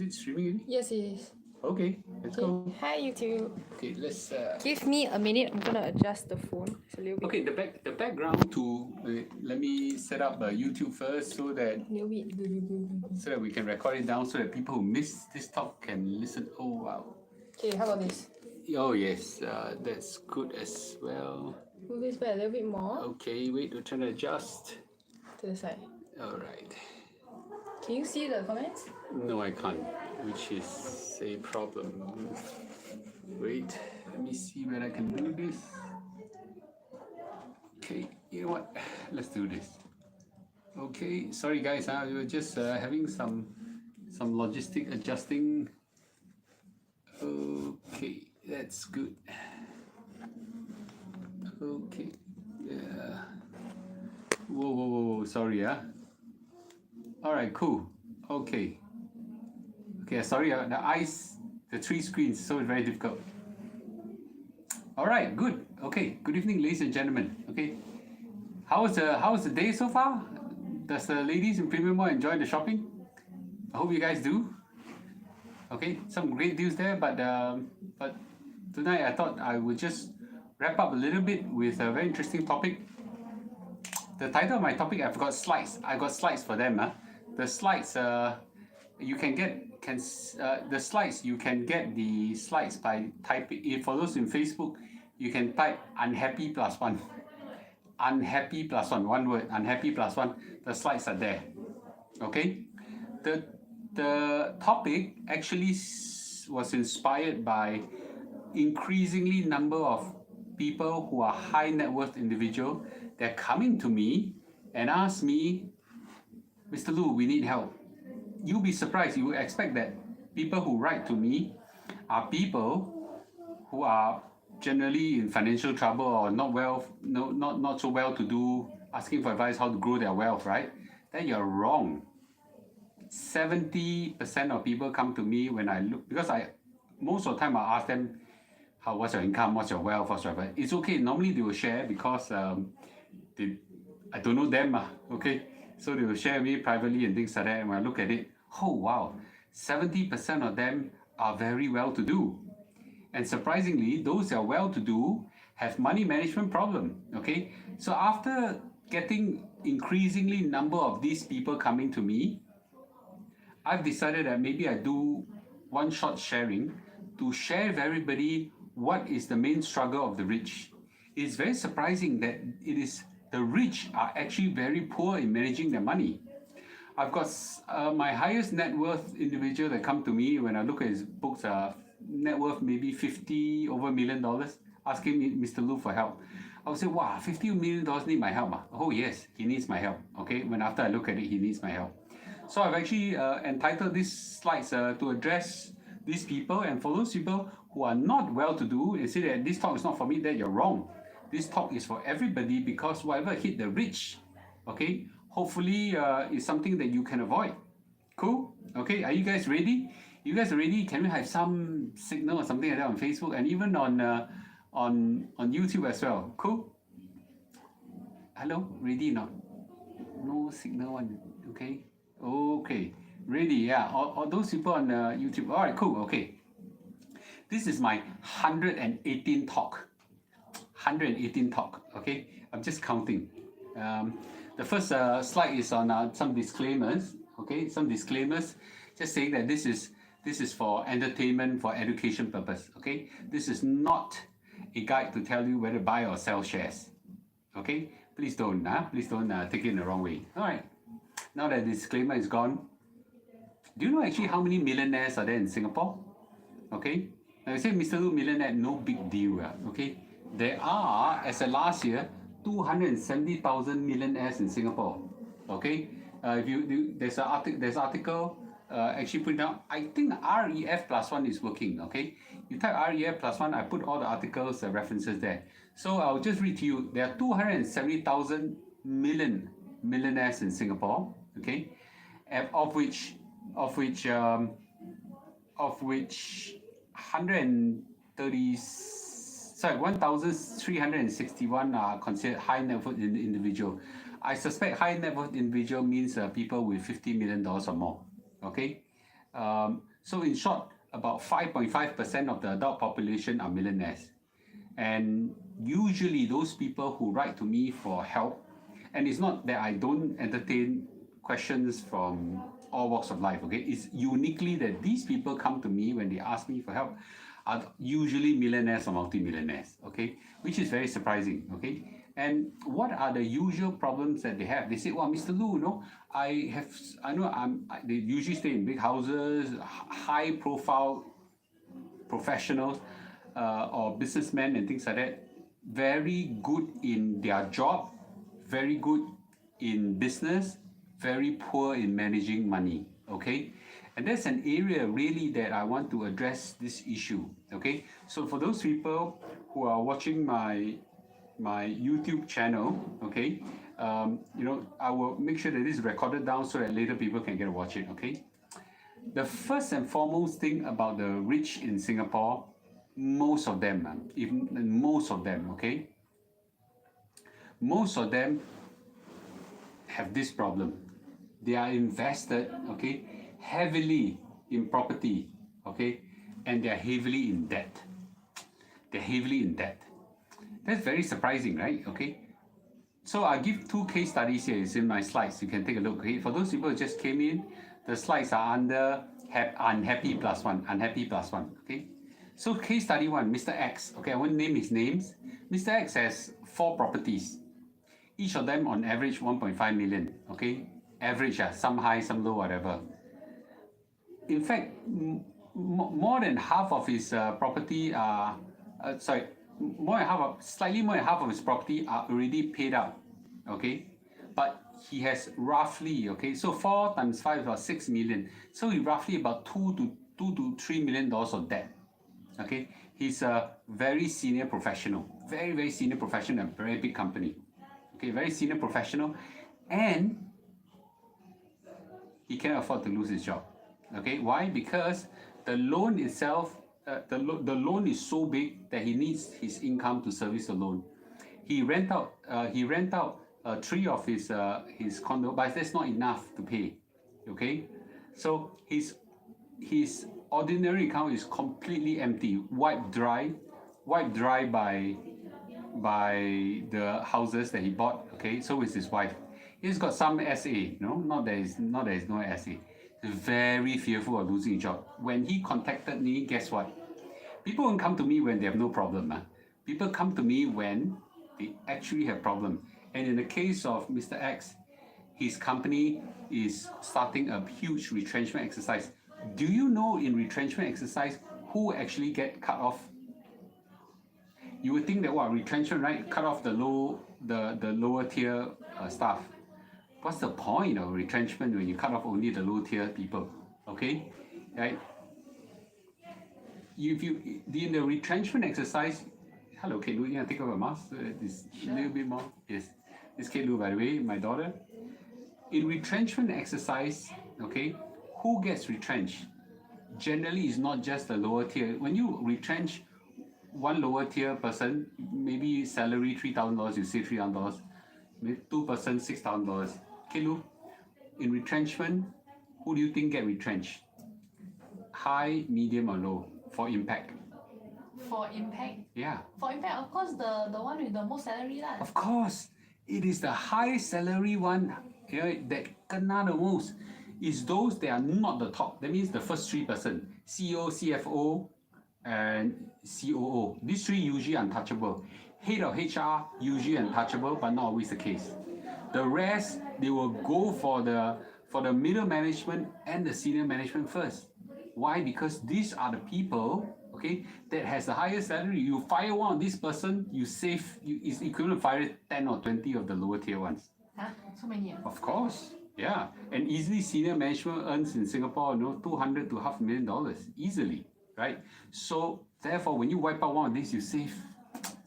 it streaming already? Yes, it is. Okay, let's go. Hi, YouTube. Okay, let's. Give me a minute. I'm gonna adjust the phone. It's a little bit. Okay, the background to let me set up YouTube first so that we can record it down so that people who miss this talk can listen. Oh wow. Okay, how about this? Oh yes, that's good as well. Move this back a little bit more Okay, wait, we're trying to adjust. to the side. All right. Can you see the comments? No, I can't, which is a problem. Wait, let me see where I can do this. Okay, you know what? Let's do this. Okay, sorry guys, we were just having some logistic adjusting. Okay, that's good. Okay, yeah. Whoa, sorry, yeah. All right, cool. Okay, sorry, the three screens, so it's very difficult. All right, good. Okay, good evening, ladies and gentlemen. Okay, how was the day so far? Does the ladies in Premium Mall enjoy the shopping? I hope you guys do. Okay, some great deals there, but tonight I thought I would just wrap up a little bit with a very interesting topic. The title of my topic, I've got slides. I got slides for them. The slides, you can get the slides. You can get the slides by typing. For those in Facebook, you can type unhappy plus one. Unhappy plus one. One word. Unhappy plus one. The slides are there. Okay. The topic actually was inspired by increasingly number of people who are high net worth individual. They're coming to me and ask me, Mr. Lu, we need help. You'll be surprised. You would expect that people who write to me are people who are generally in financial trouble or not so well to do, asking for advice how to grow their wealth, right? Then you're wrong. 70% of people come to me when I look, because most of the time I ask them, what's your income, what's your wealth, what's your wealth. It's okay. Normally they will share because I don't know them, okay? So they will share with me privately and things like that. And when I look at it, oh wow, 70% of them are very well to do. And surprisingly, those that are well to do have money management problem, okay? So after getting increasingly number of these people coming to me, I've decided that maybe I do one shot sharing to share with everybody what is the main struggle of the rich. It's very surprising that the rich are actually very poor in managing their money. I've got my highest net worth individual that come to me when I look at his books, net worth maybe $50 million, asking me, Mr. Lu, for help. I would say, wow, $50 million need my help. Oh yes, he needs my help. Okay, when after I look at it, he needs my help. So I've actually entitled these slides to address these people, and for those people who are not well to do and say that this talk is not for me, that you're wrong. This talk is for everybody, because whatever hit the rich, okay, hopefully is something that you can avoid. Cool? Okay, are you guys ready? You guys are ready? Can we have some signal or something like that on Facebook and even on YouTube as well? Cool? Hello? Ready or not? No signal one. Okay. Okay. Ready? Yeah. All those people on YouTube. All right. Cool. Okay. This is my 118 talk. 118 talk. Okay. I'm just counting. The first slide is on some disclaimers. Okay. Some disclaimers. Just saying that this is for entertainment, for education purpose. Okay. This is not a guide to tell you whether to buy or sell shares. Okay. Please don't. Please don't take it in the wrong way. All right. Now that the disclaimer is gone, do you know actually how many millionaires are there in Singapore? Okay. Now you say, Mr. Lu, millionaire, no big deal. Okay. There are, as of last year, 270,000 millionaires in Singapore. Okay. There's an article actually put down. I think REF plus one is working. Okay. You type REF plus one. I put all the articles references there. So I'll just read to you. There are 270,000 millionaires in Singapore. Okay, of which 1,361 are considered high net worth individual. I suspect high net worth individual means people with $50 million or more. Okay, So in short, about 5.5% of the adult population are millionaires. And usually those people who write to me for help, and it's not that I don't entertain questions from all walks of life, okay? It's uniquely that these people come to me when they ask me for help are usually millionaires or multimillionaires, okay? Which is very surprising, okay? And what are the usual problems that they have? They say, well, Mr. Lu, they usually stay in big houses, high profile professionals or businessmen and things like that, very good in their job, very good in business, very poor in managing money, okay? And that's an area really that I want to address this issue, okay? So for those people who are watching my YouTube channel, okay, I will make sure that this is recorded down so that later people can get to watch it, okay? The first and foremost thing about the rich in Singapore, most of them, okay, most of them have this problem. They are invested, okay, heavily in property, okay, and they are heavily in debt. They're heavily in debt. That's very surprising, right? Okay. So I'll give two case studies here. It's in my slides. You can take a look. Okay. For those people who just came in, the slides are under unhappy plus one. Okay. So case study one, Mr. X. Okay, I won't name his names. Mr. X has 4 properties. Each of them on average 1.5 million. Okay. Average, some high, some low, whatever. In fact, more than half of his property are, slightly more than half of his property are already paid up, okay? But he has roughly, okay, so 4 times 5 is about 6 million. So he roughly about $2 to $3 million of debt, okay? He's a very senior professional, very, very senior professional in a very big company, okay, very senior professional, and he cannot afford to lose his job, okay? Why? Because the loan itself, the loan is so big that he needs his income to service the loan. He rent out 3 of his condo, but that's not enough to pay. Okay, so his ordinary account is completely empty, wiped dry by the houses that he bought. Okay, so is his wife. He's got some SA, not that he's no SA. He's very fearful of losing his job. When he contacted me, guess what? People won't come to me when they have no problem. People come to me when they actually have problem. And in the case of Mr. X, his company is starting a huge retrenchment exercise. Do you know in retrenchment exercise who actually get cut off? You would think that retrenchment, right? Cut off the lower tier staff. What's the point of retrenchment when you cut off only the low tier people? Okay, right? In the retrenchment exercise, hello Kate Lu, you want to take off a mask? This sure. Little bit more. Yes, this is Kate Lu, by the way, my daughter. In retrenchment exercise, okay, who gets retrenched? Generally, it's not just the lower tier. When you retrench one lower tier person, maybe salary $3,000, you say $3,000. Maybe 2% $6,000. Kate Lu, in retrenchment, who do you think get retrenched? High, medium, or low? For impact. For impact? Yeah. For impact, of course, the one with the most salary lah. Of course. It is the high salary one that kena the most. Is those that are not the top. That means the first 3%. CEO, CFO, and COO. These 3 usually untouchable. Head of HR, usually untouchable, but not always the case. The rest, they will go for the middle management and the senior management first. Why? Because these are the people, okay, that has the highest salary. You fire one of this person, it's equivalent to fire 10 or 20 of the lower tier ones. Huh? So many? Of course, yeah. And easily senior management earns in Singapore, $200,000 to $500,000 easily, right? So therefore, when you wipe out one of these, you save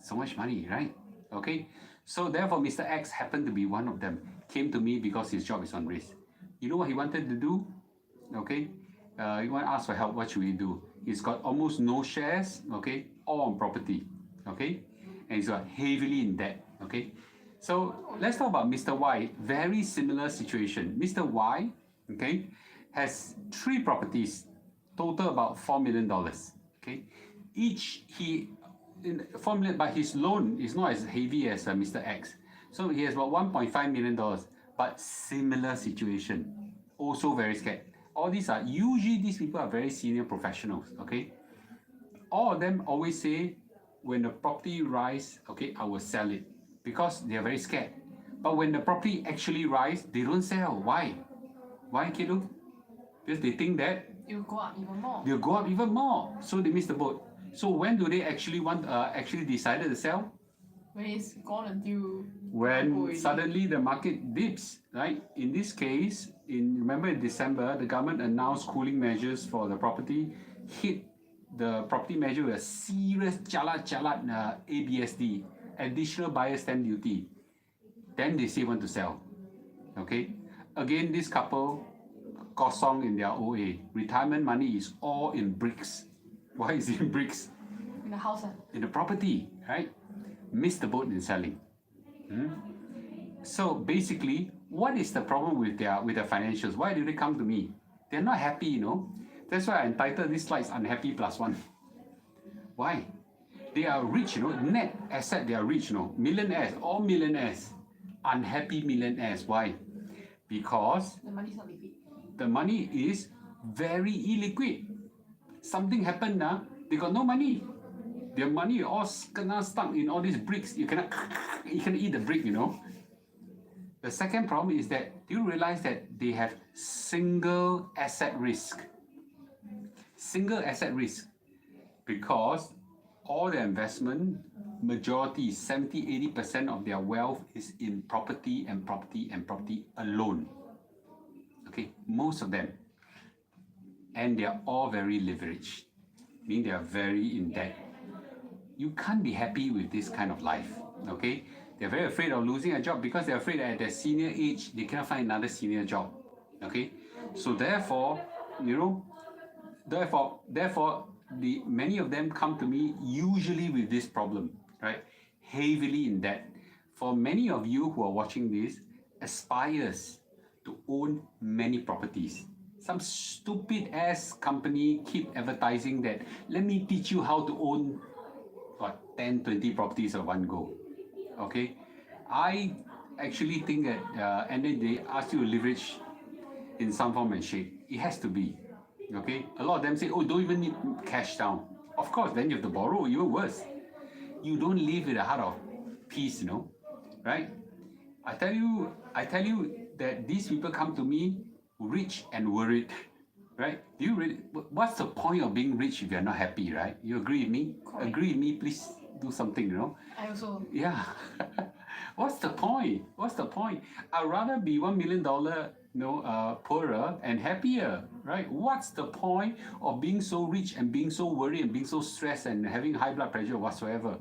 so much money, right? Okay. So therefore, Mr. X happened to be one of them. Came to me because his job is on risk. You know what he wanted to do? Okay. He want to ask for help. What should we do? He's got almost no shares, okay, all on property, okay, and he's got heavily in debt, okay. So let's talk about Mr. Y. Very similar situation. Mr. Y, okay, has 3 properties, total about $4 million. Okay, each $4 million, but his loan is not as heavy as Mr. X. So he has about $1.5 million, but similar situation, also very scared. All these are usually these people are very senior professionals. Okay, all of them always say when the property rise, okay, I will sell it because they are very scared. But when the property actually rise, they don't sell. Why? Why, Kilu? Because they think that It will go up even more. they'll go up even more, so they miss the boat. So when do they actually decided to sell? When it's gone until When suddenly the market dips, right? In this case, remember in December, the government announced cooling measures for the property, hit the property measure with a serious jalat ABSD, additional buyer stamp duty. Then they say want to sell. Okay? Again, this couple kosong in their OA. Retirement money is all in bricks. Why is it in bricks? in the house. In the property, right? Miss the boat in selling. So basically, what is the problem with their financials? Why do they come to me? They're not happy, you know. That's why I entitled this slide "Unhappy Plus One." Why? They are rich, you know. Net asset, they are rich, you know. Millionaires, all millionaires. Unhappy millionaires. Why? Because The money's not liquid. the money is very illiquid. Something happened now, they got no money. Their money all kena stuck in all these bricks. You cannot eat the brick, you know. The second problem is that, do you realize that they have single asset risk? Single asset risk. Because all their investment, majority, 70-80% of their wealth is in property and property and property alone. Okay, most of them. And they are all very leveraged, meaning they are very in debt. You can't be happy with this kind of life, okay? They're very afraid of losing a job because they're afraid that at their senior age, they cannot find another senior job, okay? So therefore, you know, many of them come to me usually with this problem, right? Heavily in debt. For many of you who are watching this, aspires to own many properties. Some stupid ass company keep advertising that, let me teach you how to own 10, 20 properties at one go. Okay, I actually think that, and then they ask you to leverage in some form and shape. It has to be. Okay, a lot of them say, oh, don't even need cash down. Of course, then you have to borrow, even worse. You don't live with a heart of peace, you know, right? I tell you that these people come to me rich and worried, right? Do you really? What's the point of being rich if you're not happy, right? You agree with me? Correct. Agree with me, please do something, you know? I also. Yeah. What's the point? What's the point? I'd rather be $1 million, poorer and happier, right? What's the point of being so rich and being so worried and being so stressed and having high blood pressure whatsoever?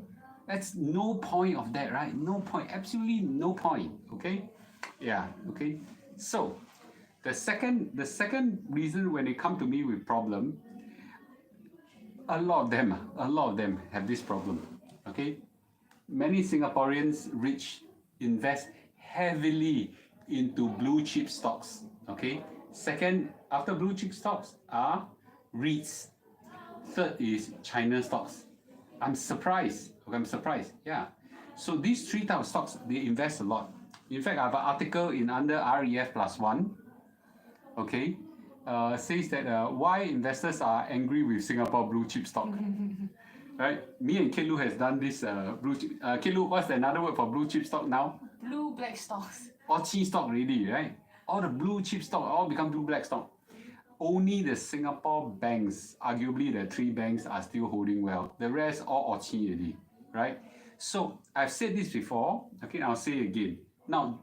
That's no point of that, right? No point. Absolutely no point. Okay? Yeah. Okay. So, the second reason when they come to me with problem, a lot of them have this problem. Okay? Many Singaporeans rich invest heavily into blue chip stocks. Okay? Second, after blue chip stocks are REITs. Third is China stocks. I'm surprised. Yeah. So these three types of stocks, they invest a lot. In fact, I have an article in under REF plus one. Okay, says that why investors are angry with Singapore blue chip stock. Right? Me and Kilu has done this blue chip. Kilu, what's another word for blue chip stock now? Blue black stocks. All chi stock already, right? All the blue chip stock all become blue black stock. Only the Singapore banks, arguably the three banks, are still holding well. The rest all chi already, right? So I've said this before. Okay, I'll say it again. Now,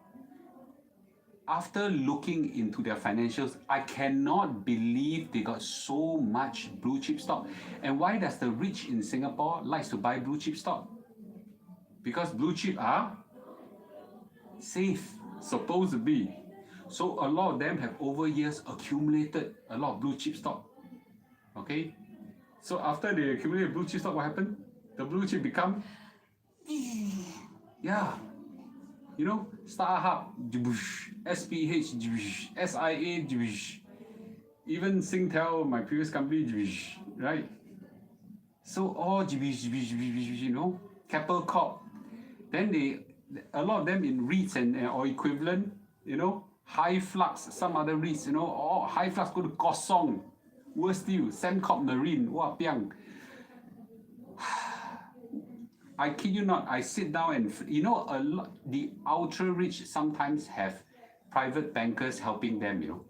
after looking into their financials, I cannot believe they got so much blue chip stock. And why does the rich in Singapore likes to buy blue chip stock? Because blue chip are safe, supposed to be. So a lot of them have over years accumulated a lot of blue chip stock. Okay? So after they accumulate blue chip stock, what happened? The blue chip become, yeah. You know, StarHub, SPH, SIA, even Singtel, my previous company, right? So all you know, Keppel Corp. Then a lot of them in REITs and or equivalent, you know, High Flux, some other REITs, you know, all High Flux go to Kosong, worst still, Sembcorp Marine, wah piang. I kid you not, I sit down and, you know, a lot, the ultra rich sometimes have private bankers helping them, you know.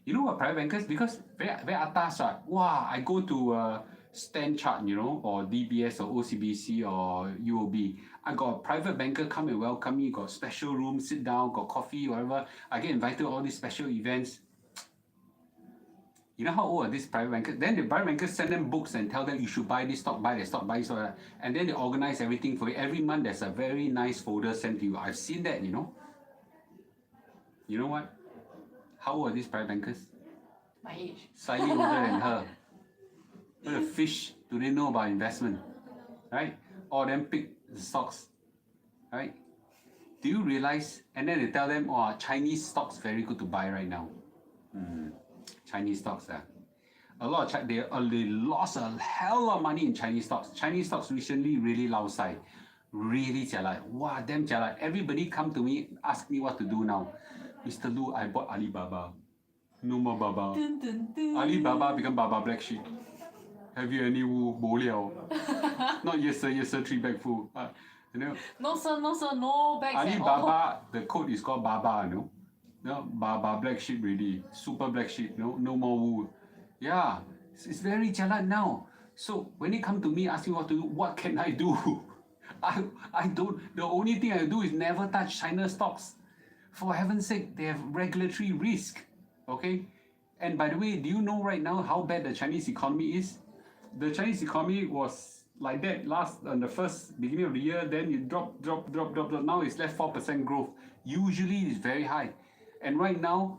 You know what private bankers? Because very atas, right? Wow, I go to Stand Chart, you know, or DBS or OCBC or UOB. I got a private banker come and welcome me, got special room, sit down, got coffee, whatever. I get invited to all these special events. You know how old are these private bankers? Then the private bankers send them books and tell them you should buy this stock, buy that stock, buy this stock. And then they organize everything for you. Every month there's a very nice folder sent to you. I've seen that, you know. You know what? How old are these private bankers? My age. Slightly older than her. What a fish do they know about investment? Right? All them pick the stocks. Right? Do you realize? And then they tell them, oh, Chinese stocks very good to buy right now. Chinese stocks. A lot of they lost a hell of money in Chinese stocks. Chinese stocks recently really lao sai. Really jialat. Wow, damn jialat. Everybody come to me, ask me what to do now. Mr. Lu, I bought Alibaba. No more Baba. Dun, dun, dun. Alibaba become Baba Black Sheep. Have you any Wu Bo Liao? Not yes sir, 3 bag full. You know, No sir, no bags at all. Alibaba, the code is called Baba, no? No, Baba Black Sheep really. Super Black Sheep, no more Wu. Yeah, it's very jalan now. So when they come to me asking what to do, what can I do? I don't, the only thing I do is never touch China stocks. For heaven's sake, they have regulatory risk, okay? And by the way, do you know right now how bad the Chinese economy is? The Chinese economy was like that on the first beginning of the year, then it drop. Now it's left 4% growth. Usually it's very high. And right now,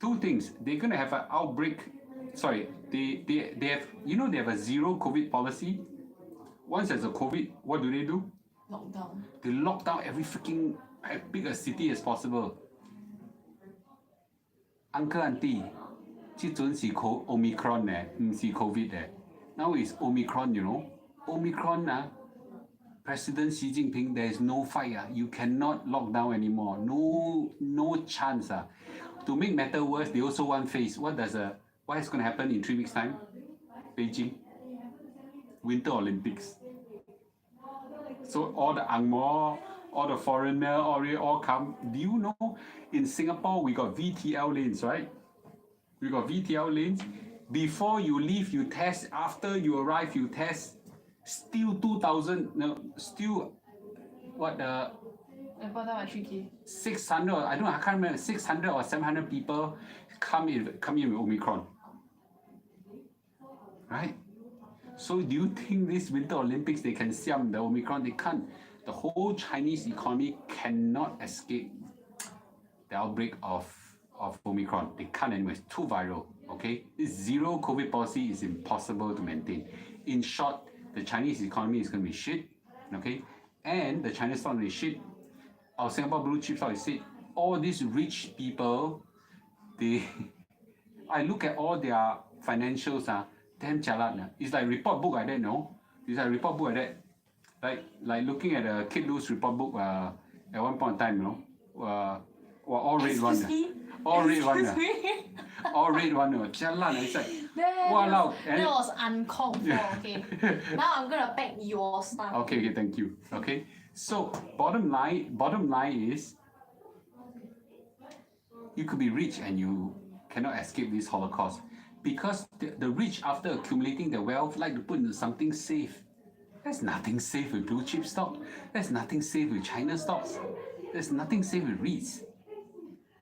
two things. They're gonna have an outbreak. Sorry, they have, you know, they have a zero COVID policy. Once there's a COVID, what do? Lockdown. They lock down every freaking as big a city as possible. Uncle, auntie, 这阵是 Omicron 唔是 COVID Now it's Omicron, you know. Omicron President Xi Jinping, there is no fight. You cannot lock down anymore. No chance. To make matter worse, they also want face. What is going to happen in 3 weeks' time? Beijing. Winter Olympics. So all the Angmo, all the foreigner, all come. Do you know in Singapore we got VTL lanes, right? We got VTL lanes. Before you leave, you test. After you arrive, you test. Still 2,000. No, still what the? I bought that at 3K. 600. I can't remember. 600 or 700 people come in with Omicron. Right? So do you think this Winter Olympics they can siam the Omicron? They can't. The whole Chinese economy cannot escape the outbreak of Omicron. They can't anyway. It's too viral. Okay? This zero COVID policy is impossible to maintain. In short, the Chinese economy is going to be shit. Okay? And the Chinese stock is shit. Our Singapore blue chip stock is shit. All these rich people, I look at all their financials, damn jialat. It's like report book like that, no? It's like report book like that. Like looking at a Kid Loose report book at one point in time, you know? All red one. All red one. All red one. Jialat. It's like, wow. That was uncalled for, okay? Now I'm gonna pack your stuff. Okay, thank you. Okay. So bottom line is you could be rich and you cannot escape this Holocaust. Because the rich, after accumulating their wealth, like to put into something safe. There's nothing safe with blue chip stock. There's nothing safe with China stocks. There's nothing safe with REITs.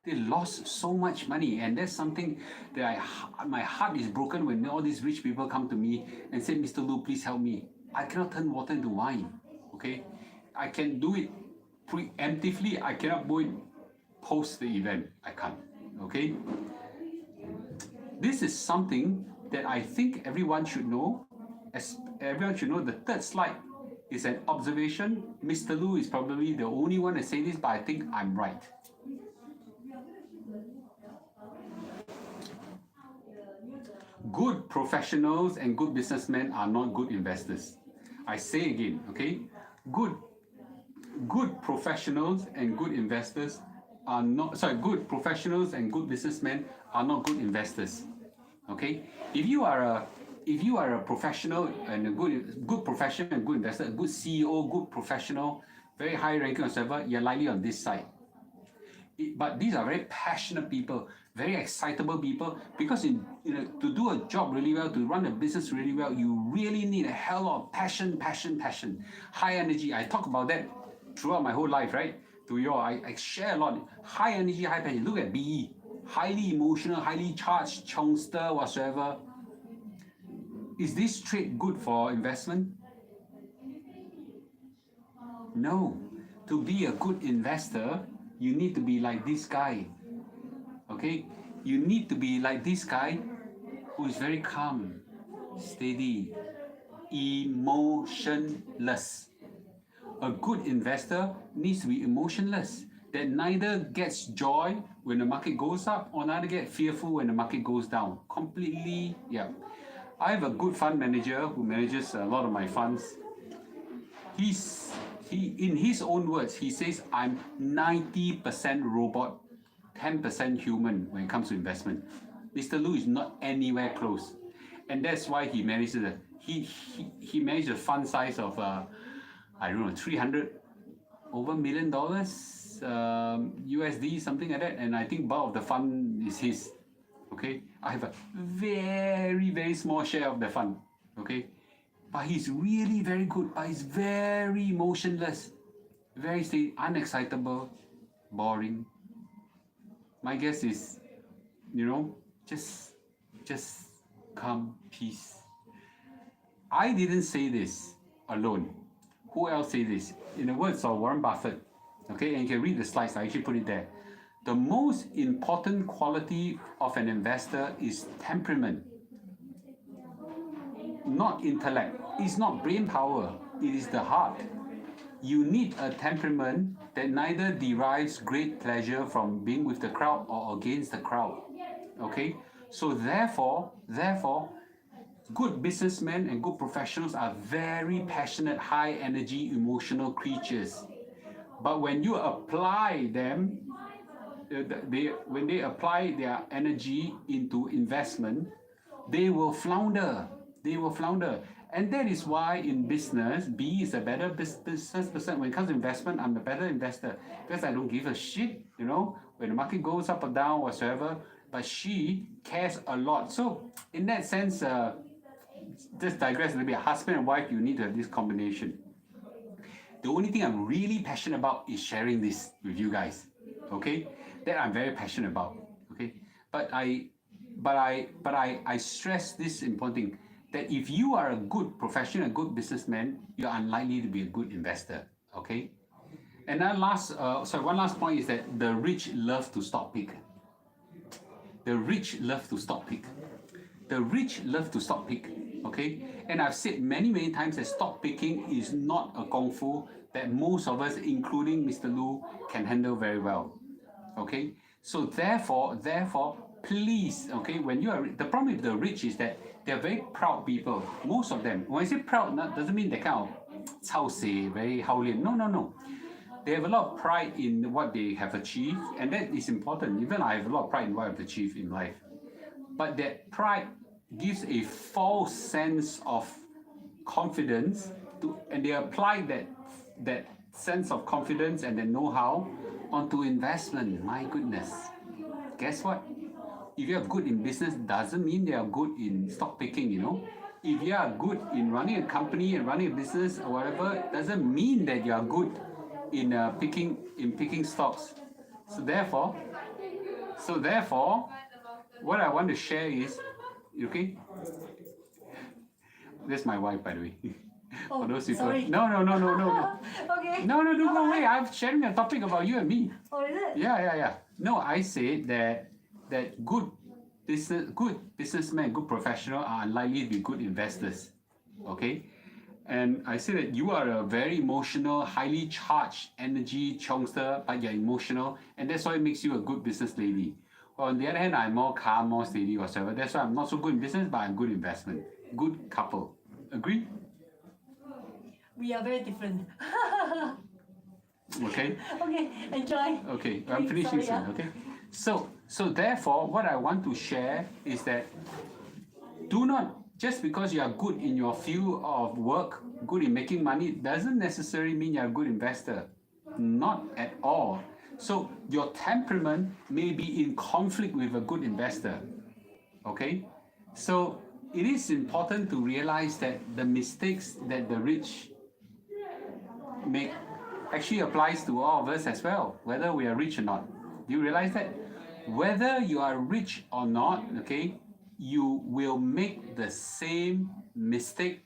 They lost so much money, and that's something that my heart is broken when all these rich people come to me and say, Mr. Lu, please help me. I cannot turn water into wine. Okay? I can do it preemptively. I cannot do it post the event. I can't. Okay? This is something that I think everyone should know. Everyone should know. The third slide is an observation. Mr. Lu is probably the only one to say this, but I think I'm right. Good professionals and good businessmen are not good investors. I say again, okay? Good professionals and good investors are not, sorry, good professionals and good businessmen are not good investors. Okay? If you are a professional and a good professional and good investor, a good CEO, good professional, very high ranking or whatever, you're likely on this side. But these are very passionate people, very excitable people, because to do a job really well, to run a business really well, you really need a hell lot of passion, high energy. I talk about that throughout my whole life, right? To you all, I share a lot. High energy, high passion. Look at BE, highly emotional, highly charged, chongster, whatsoever. Is this trait good for investment? No. To be a good investor, you need to be like this guy. Okay? You need to be like this guy who is very calm, steady, emotionless. A good investor needs to be emotionless, that neither gets joy when the market goes up or neither get fearful when the market goes down. Completely, yeah. I have a good fund manager who manages a lot of my funds. In his own words, he says, I'm 90% robot, 10% human when it comes to investment. Mr. Lu is not anywhere close. And that's why he manages he managed a fund size of I don't know, $300 million USD, something like that. And I think bulk of the fund is his. Okay, I have a very, very small share of the fund. Okay, but he's really very good, but he's very emotionless, very unexcitable, boring. My guess is, just calm, peace. I didn't say this alone. Who else say this? In the words of Warren Buffett, okay, and you can read the slides, I actually put it there. The most important quality of an investor is temperament, not intellect. It's not brain power, it is the heart. You need a temperament that neither derives great pleasure from being with the crowd or against the crowd. Okay? So therefore, good businessmen and good professionals are very passionate, high energy, emotional creatures. But when you apply them, when they apply their energy into investment, they will flounder. And that is why in business, B is a better business person. When it comes to investment, I'm a better investor because I don't give a shit, when the market goes up or down, whatsoever. But she cares a lot. So in that sense, just digress a little bit. Husband and wife, you need to have this combination. The only thing I'm really passionate about is sharing this with you guys. Okay, that I'm very passionate about. Okay, but I stress this important thing, that if you are a good professional, a good businessman, you're unlikely to be a good investor. Okay, and then one last point is that the rich love to stock pick. The rich love to stock pick. Okay, and I've said many times that stock picking is not a kung fu that most of us, including Mr. Lu, can handle very well. Okay, so therefore, please, okay, when you are, the problem with the rich is that they're very proud people. Most of them. When I say proud, doesn't mean they kind of 操死, very 好脸. No. They have a lot of pride in what they have achieved, and that is important. Even I have a lot of pride in what I've achieved in life. But that pride gives a false sense of confidence and they apply that sense of confidence and the know-how onto investment. My goodness. Guess what? If you are good in business, doesn't mean they are good in stock picking, If you are good in running a company and running a business or whatever, doesn't mean that you are good in picking stocks. So therefore, what I want to share is, okay? That's my wife, by the way. Oh, For those people. sorry. No. Okay. No, don't go away. I'm sharing a topic about you and me. Oh, is it? Yeah. No, I say that good businessmen, good professionals are unlikely to be good investors. Okay? And I say that you are a very emotional, highly charged energy chongster, but you're emotional, and that's why it makes you a good business lady. On the other hand, I'm more calm, more steady, whatsoever. That's why I'm not so good in business, but I'm good in investment. Good couple. Agree? We are very different. Okay. Okay, enjoy. Okay, I'm finishing Sorry, soon. Okay. So therefore, what I want to share is that do not just because you are good in your field of work, good in making money, doesn't necessarily mean you're a good investor. Not at all. So your temperament may be in conflict with a good investor. Okay? So it is important to realize that the mistakes that the rich make actually applies to all of us as well, whether we are rich or not. Do you realize that? Whether you are rich or not, okay, you will make the same mistake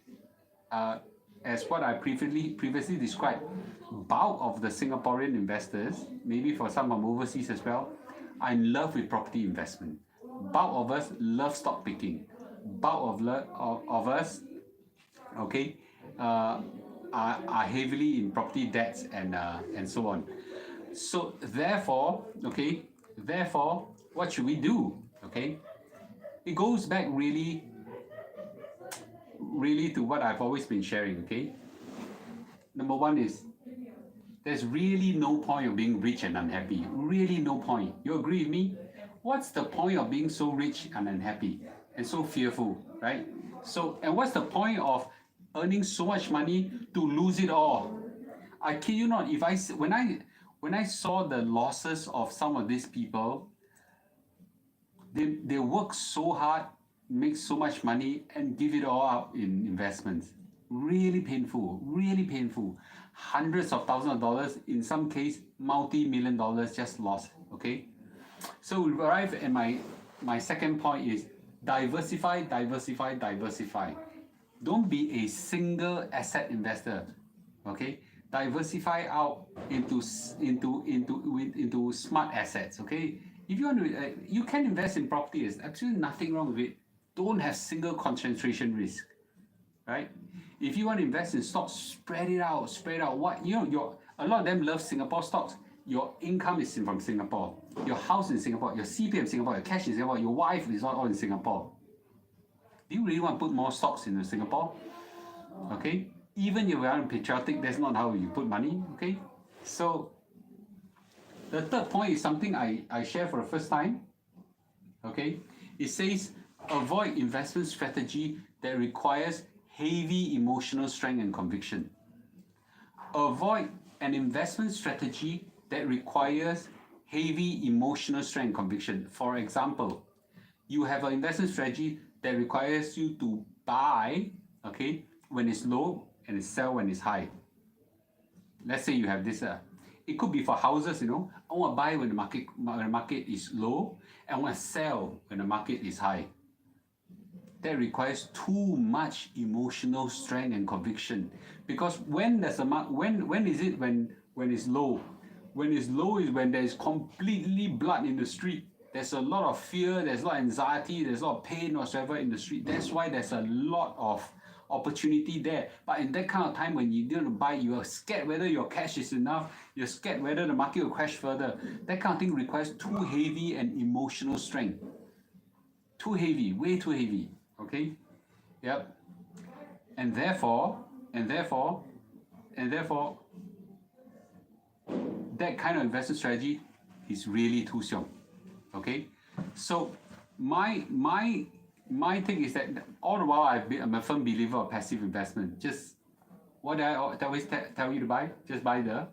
as what I previously described. Bulk of the Singaporean investors, maybe for some from overseas as well, are in love with property investment. Bulk of us love stock picking. Bulk of us, okay, are heavily in property debts and so on. So therefore, okay, what should we do? Okay, it goes back really to what I've always been sharing. Okay, number one is there's really no point of being rich and unhappy. Really no point. You agree with me? What's the point of being so rich and unhappy and so fearful, right? So, and what's the point of earning so much money to lose it all? I kid you not. When I saw the losses of some of these people, they work so hard, make so much money, and give it all up in investments. Really painful, really painful. Hundreds of thousands of dollars, in some case, multi-million dollars just lost. Okay, so we arrive at my second point is diversify. Don't be a single asset investor. Okay, diversify out into smart assets. Okay, if you want to, you can invest in property. There's absolutely nothing wrong with it. Don't have single concentration risk, right? If you want to invest in stocks, spread it out. What a lot of them love Singapore stocks. Your income is from Singapore. Your house in Singapore. Your CPF in Singapore. Your cash in Singapore. Your wife is all in Singapore. Do you really want to put more stocks in Singapore? Okay. Even if you are patriotic, that's not how you put money. Okay. So the third point is something I share for the first time. Okay. It says avoid investment strategy that requires heavy emotional strength and conviction. Avoid an investment strategy that requires heavy emotional strength and conviction. For example, you have an investment strategy that requires you to buy, okay, when it's low and sell when it's high. Let's say you have this. It could be for houses, I want to buy when the market is low, and I want to sell when the market is high. That requires too much emotional strength and conviction, because when is it when it's low? When it's low is when there's completely blood in the street. There's a lot of fear, there's a lot of anxiety, there's a lot of pain whatsoever in the street. That's why there's a lot of opportunity there. But in that kind of time when you didn't buy, you are scared whether your cash is enough, you're scared whether the market will crash further. That kind of thing requires too heavy and emotional strength. Too heavy, way too heavy. Okay? Yep. And therefore, that kind of investment strategy is really too xiong. Okay? So my thing is that all the while I'm a firm believer of passive investment. Just what do I always tell you to buy? Just buy the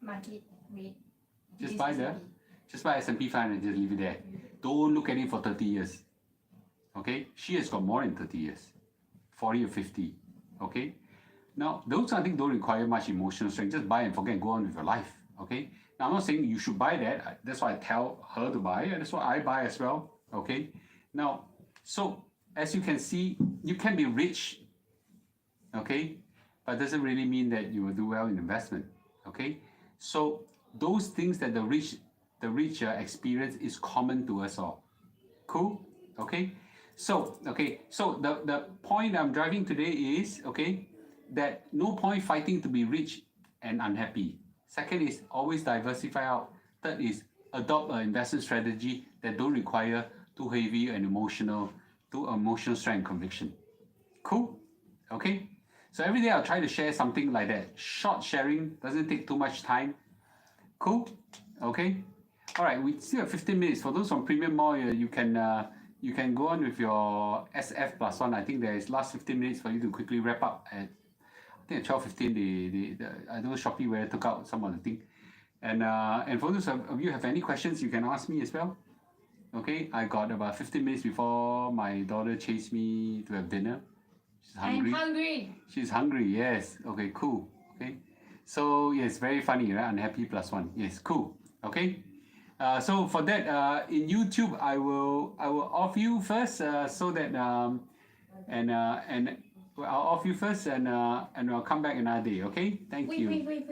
market rate. Just buy S&P 500 and just leave it there. Don't look at it for 30 years. Okay? She has got more than 30 years. 40 or 50. Okay? Now, those I think don't require much emotional strength. Just buy and forget and go on with your life. Okay? Now, I'm not saying you should buy that. That's why I tell her to buy, and that's what I buy as well. Okay? Now, so as you can see, you can be rich. Okay? But it doesn't really mean that you will do well in investment. Okay? So those things that the rich experience is common to us all. Cool? Okay? So the point I'm driving today is, okay, that no point fighting to be rich and unhappy. Second is always diversify out. Third is adopt an investment strategy that don't require too heavy and emotional strength and conviction. Cool? Okay? So every day I'll try to share something like that. Short sharing, doesn't take too much time. Cool? Okay? Alright, we still have 15 minutes. For those on Premium More, you can go on with your SF plus one. I think there is last 15 minutes for you to quickly wrap up at, I think at 12:15 I know Shopee where took out some of the thing. And for those of you have any questions, you can ask me as well. Okay, I got about 15 minutes before my daughter chased me to have dinner. She's hungry. I'm hungry. She's hungry, yes. Okay, cool. Okay. So yes, very funny, right? Unhappy plus one. Yes, cool. Okay. So for that, in YouTube, I will off you first, so that and I'll off you first, and I'll come back another day. Okay. Thank you. Wait.